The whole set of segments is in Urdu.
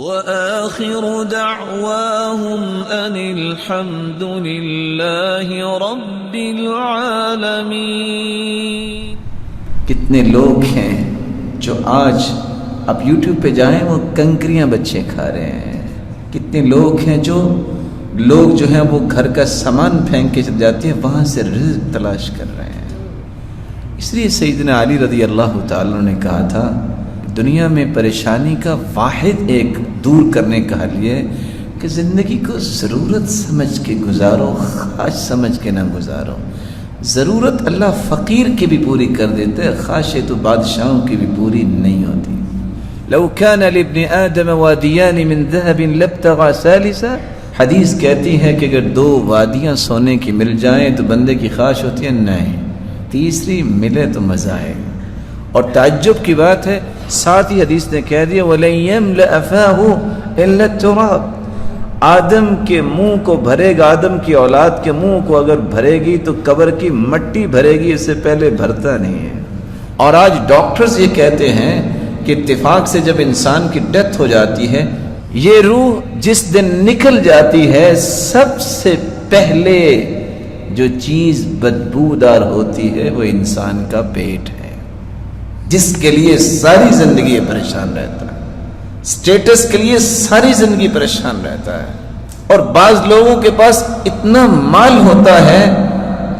وآخر دعواهم أن الحمد لله رب العالمين۔ کتنے لوگ ہیں جو آج آپ یوٹیوب پہ جائیں وہ کنکریاں بچے کھا رہے ہیں، کتنے لوگ ہیں جو ہیں وہ گھر کا سامان پھینک کے چل جاتے ہیں، وہاں سے رزق تلاش کر رہے ہیں۔ اس لیے سیدنا علی رضی اللہ تعالیٰ نے کہا تھا دنیا میں پریشانی کا واحد ایک دور کرنے کا حل یہ ہے کہ زندگی کو ضرورت سمجھ کے گزارو، خواہش سمجھ کے نہ گزارو۔ ضرورت اللہ فقیر کی بھی پوری کر دیتے ہے، خواہشیں تو بادشاہوں کی بھی پوری نہیں ہوتی۔ لو كان لابن آدم وادیان من ذهب لابتغى ثالثا، حدیث کہتی ہے کہ اگر دو وادیاں سونے کی مل جائیں تو بندے کی خواہش ہوتی ہے نہیں، تیسری ملے تو مزہ آئے۔ اور تعجب کی بات ہے ساتھ ہی حدیث نے کہہ دیا وَلَن يَمْلَأَ فَاهُ إِلَّا التُّرَابُ، آدم کے منہ کو بھرے گا، آدم کی اولاد کے منہ کو اگر بھرے گی تو قبر کی مٹی بھرے گی، اس سے پہلے بھرتا نہیں ہے۔ اور آج ڈاکٹرز یہ کہتے ہیں کہ اتفاق سے جب انسان کی ڈیتھ ہو جاتی ہے، یہ روح جس دن نکل جاتی ہے سب سے پہلے جو چیز بدبودار ہوتی ہے وہ انسان کا پیٹ ہے، جس کے لیے ساری زندگی پریشان رہتا ہے، سٹیٹس کے لیے ساری زندگی پریشان رہتا ہے۔ اور بعض لوگوں کے پاس اتنا مال ہوتا ہے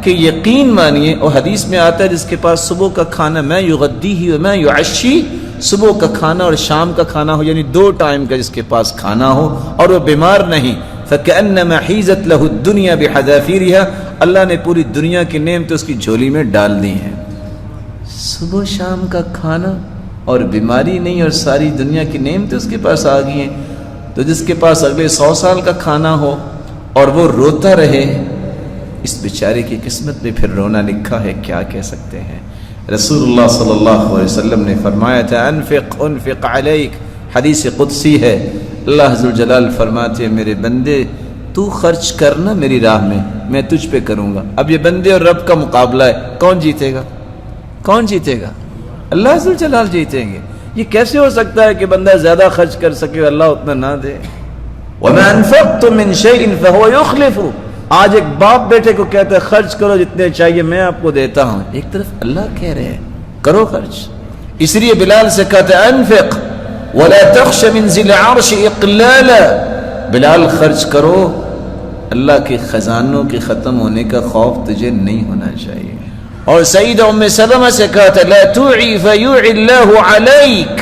کہ یقین مانیے، اور حدیث میں آتا ہے جس کے پاس صبح کا کھانا میں یغدیہ و میں یعشی، صبح کا کھانا اور شام کا کھانا ہو، یعنی 2 ٹائم کا جس کے پاس کھانا ہو اور وہ بیمار نہیں، فَكَأَنَّمَا حِيزَتْ لَهُ الدُّنْيَا بِحَذَافِيرِهَا، اللہ نے پوری دنیا کی نعمتیں اس کی جھولی میں ڈال دی ہیں۔ صبح شام کا کھانا اور بیماری نہیں اور ساری دنیا کی نعمتیں اس کے پاس آ گئی ہیں، تو جس کے پاس اگلے 100 سال کا کھانا ہو اور وہ روتا رہے، اس بیچارے کی قسمت میں پھر رونا لکھا ہے، کیا کہہ سکتے ہیں۔ رسول اللہ صلی اللہ علیہ وسلم نے فرمایا تھا انفق علیک، حدیث قدسی ہے، اللہ عز و جلال فرماتے ہیں میرے بندے تو خرچ کرنا میری راہ میں تجھ پہ کروں گا۔ اب یہ بندے اور رب کا مقابلہ ہے، کون جیتے گا؟ کون جیتے گا؟ اللہ عز و جلال جیتیں گے۔ یہ کیسے ہو سکتا ہے کہ بندہ زیادہ خرچ کر سکے اور اللہ اتنا نہ دے؟ وَمَا أَنفَقْتُم مِّن شَيْءٍ فَهُوَ يُخْلِفُهُ، آج ایک باپ بیٹے کو کہتا ہے خرچ کرو جتنے چاہیے میں آپ کو دیتا ہوں، ایک طرف اللہ کہہ رہے ہیں کرو خرچ۔ اس لیے بلال سے کہتا ہے انفق وَلَا تَخْشَ مِن ذِي الْعَرْشِ إِقْلَالًا، بلال خرچ کرو، اللہ کے خزانوں کے ختم ہونے کا خوف تجھے نہیں ہونا چاہیے۔ اور سیدہ ام سلمہ سے کہا تھا لا توعی فیوعی اللہ علیک،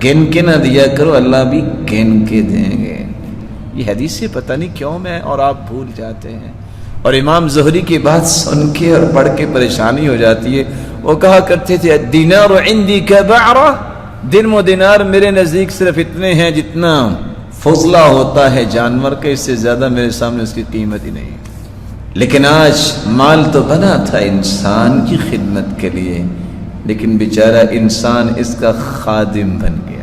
گن کے نہ دیا کرو اللہ بھی گن کے دیں گے۔ یہ حدیث پتہ نہیں کیوں میں اور آپ بھول جاتے ہیں، اور امام زہری کی بات سن کے اور پڑھ کے پریشانی ہو جاتی ہے۔ وہ کہا کرتے تھے الدینار عندی کبعرہ، درم و دینار میرے نزدیک صرف اتنے ہیں جتنا فضلہ ہوتا ہے جانور کا، اس سے زیادہ میرے سامنے اس کی قیمت ہی نہیں۔ لیکن آج مال تو بنا تھا انسان کی خدمت کے لیے، لیکن بیچارہ انسان اس کا خادم بن گیا۔